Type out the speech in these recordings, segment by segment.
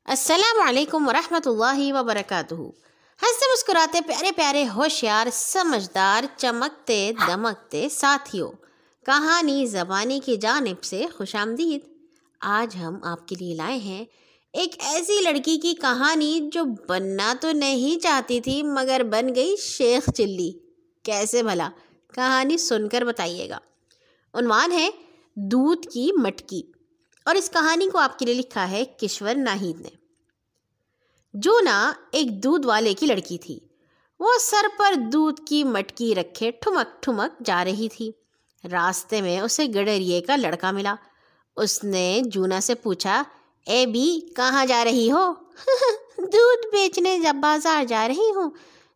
السلام علیکم ورحمۃ اللہ وبرکاتہ۔ ہنستے مسکراتے پیارے پیارے ہوشیار سمجھدار چمکتے دمکتے ساتھیوں، کہانی زبانی کی جانب سے خوش آمدید۔ آج ہم آپ کے لیے لائے ہیں ایک ایسی لڑکی کی کہانی جو بننا تو نہیں چاہتی تھی مگر بن گئی شیخ چلی۔ کیسے بھلا؟ کہانی سن کر بتائیے گا۔ عنوان ہے دودھ کی مٹکی، اور اس کہانی کو آپ کے لیے لکھا ہے کشور ناہید نے۔ جونا ایک دودھ والے کی لڑکی تھی۔ وہ سر پر دودھ کی مٹکی رکھے ٹھمک ٹھمک جا رہی تھی۔ راستے میں اسے گڈریے کا لڑکا ملا۔ اس نے جونا سے پوچھا، اے بی کہاں جا رہی ہو؟ دودھ بیچنے جب بازار جا رہی ہوں۔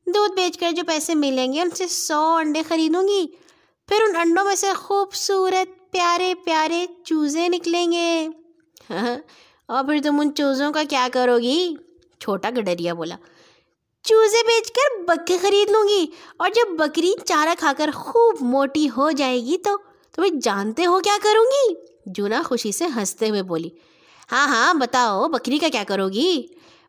دودھ بیچ کر جو پیسے ملیں گے ان سے 100 انڈے خریدوں گی، پھر ان انڈوں میں سے خوبصورت پیارے پیارے چوزے نکلیں گے۔ اور پھر تم ان چوزوں کا کیا کرو گی؟ چھوٹا گڈریا بولا، چوزے بیچ کر بکری خرید لوں گی، اور جب بکری چارہ کھا کر خوب موٹی ہو جائے گی تو تمہیں جانتے ہو کیا کروں گی؟ جونا خوشی سے ہنستے ہوئے بولی، ہاں ہاں بتاؤ بکری کا کیا کرو گی؟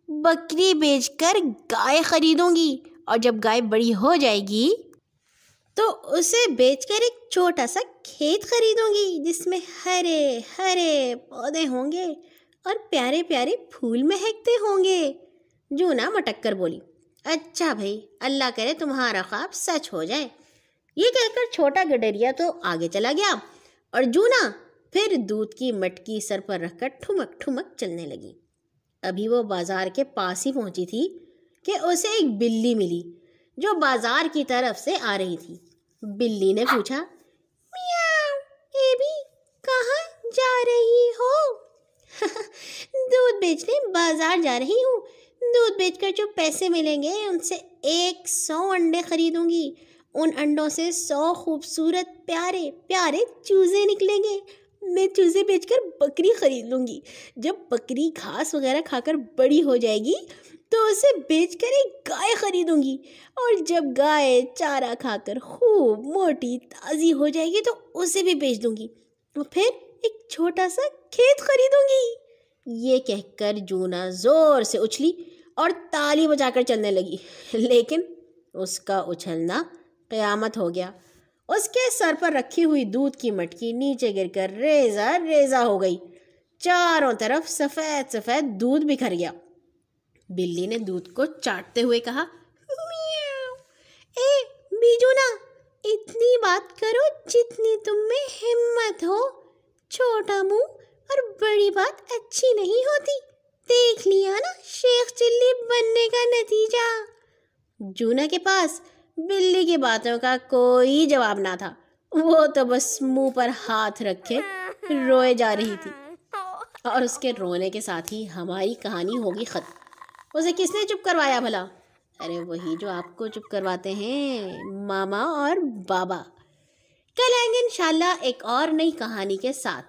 بکری بیچ کر گائے خریدوں گی، اور جب گائے بڑی ہو جائے گی تو اسے بیچ کر ایک چھوٹا سا کھیت خریدوں گی جس میں ہرے ہرے پودے ہوں گے اور پیارے پیارے پھول مہکتے ہوں گے۔ جونا مٹک کر بولی، اچھا بھائی، اللہ کرے تمہارا خواب سچ ہو جائے۔ یہ کہہ کر چھوٹا گڈریا تو آگے چلا گیا، اور جونا پھر دودھ کی مٹکی سر پر رکھ کر ٹھمک ٹھمک چلنے لگی۔ ابھی وہ بازار کے پاس ہی پہنچی تھی کہ اسے ایک بلی ملی جو بازار کی طرف سے آ رہی تھی۔ بلی نے پوچھا، میاؤ، اے بی کہاں جا رہی ہو؟ دودھ بیچنے بازار جا رہی ہوں۔ دودھ بیچ کر جو پیسے ملیں گے ان سے 100 انڈے خریدوں گی، ان انڈوں سے 100 خوبصورت پیارے پیارے چوزے نکلیں گے۔ میں چوزے بیچ کر بکری خرید لوں گی۔ جب بکری گھاس وغیرہ کھا کر بڑی ہو جائے گی تو اسے بیچ کر ایک گائے خریدوں گی، اور جب گائے چارہ کھا کر خوب موٹی تازی ہو جائے گی تو اسے بھی بیچ دوں گی، اور پھر ایک چھوٹا سا کھیت خریدوں گی۔ یہ کہہ کر جونا زور سے اچھلی اور تالی بجا کر چلنے لگی، لیکن اس کا اچھلنا قیامت ہو گیا۔ اس کے سر پر رکھی ہوئی دودھ کی مٹکی نیچے گر کر ریزہ ریزہ ہو گئی۔ چاروں طرف سفید سفید دودھ بکھر گیا۔ بلی نے دودھ کو چاٹتے ہوئے کہا، میاؤ، اے بیجونا، اتنی بات کرو جتنی تم میں ہمت ہو۔ چھوٹا منہ اور بڑی بات اچھی نہیں ہوتی۔ دیکھ لیا نا شیخ چلی بننے کا نتیجہ۔ جونا کے پاس بلی کی باتوں کا کوئی جواب نہ تھا۔ وہ تو بس منہ پر ہاتھ رکھے روئے جا رہی تھی، اور اس کے رونے کے ساتھ ہی ہماری کہانی ہوگی ختم۔ اسے کس نے چپ کروایا بھلا؟ ارے وہی جو آپ کو چپ کرواتے ہیں، ماما اور بابا۔ کل آئیں گے انشاءاللہ ایک اور نئی کہانی کے ساتھ۔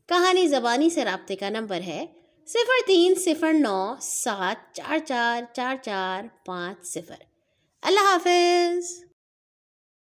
کہانی زبانی سے رابطے کا نمبر ہے 0309744445 0۔ اللہ حافظ۔